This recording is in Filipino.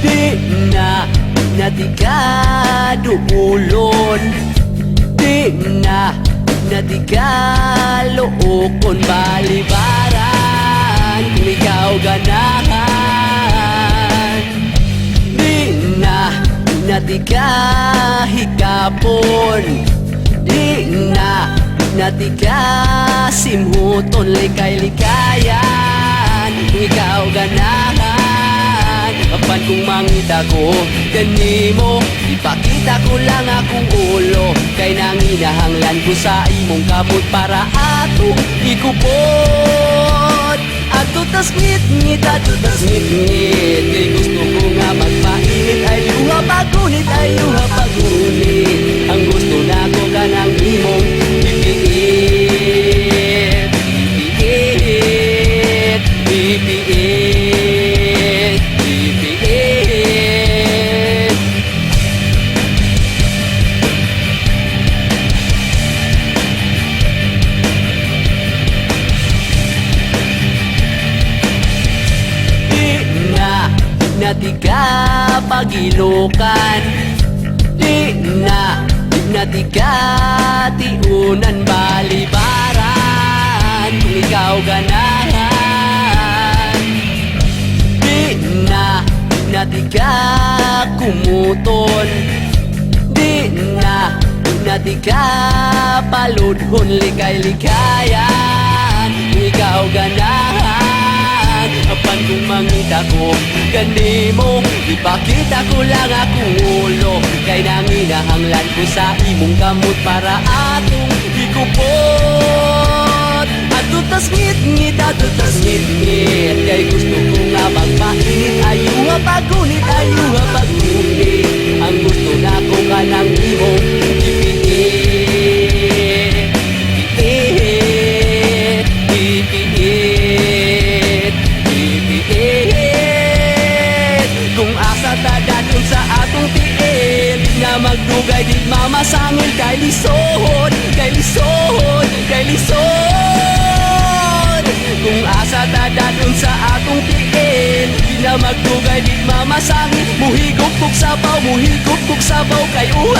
Di na di ka duulon, di na di ka luokon balibaran kung ikaw ganahan. Di na di ka hikapon, di na di ka simhuton likay-likayan kung ikaw ganahan. Apan kung mangita ko ganimo, ipakita ko lang akong ulo, kay nanginahanglan ko sa imong kamot para atong ikupot. Ato tas ngit-ngit, ato tas ngit-ngit, kay gusto ko nga magpainit, ayuha pagunit, ayuha pagunit. Ang gusto na ko kanang imong ipiit, ipiit, ipiit. Di ka pagilukan, di na di ka tiunan balibaran kung ikaw ganahan. Di na di ka kumuton, di na di ka paludhon likay-likayan kung ikaw ganahan. Apan kung mangita ko ganimo, ipakita ko lang akong ulo, kay nanginahanglan ko sa imong kamot para atong ikupot. Ato tas ngit-ngit, ato tas ngit-ngit, kay gusto ko nga magpainit, ayuha pagunit, ayuha pagunit. Ang gusto na ko kanang imong ipiit, ipiit, ipiit, ipiit. Kung asa tadaton sa atong tiil, na magdugay di mamasangil, kay lisod, kay lisod, kay lisod. Kung asa tadaton sa atong tiil, di na magdugay di mamasangil, muhigop kog sabaw, muhigop kog sabaw kay uhaw.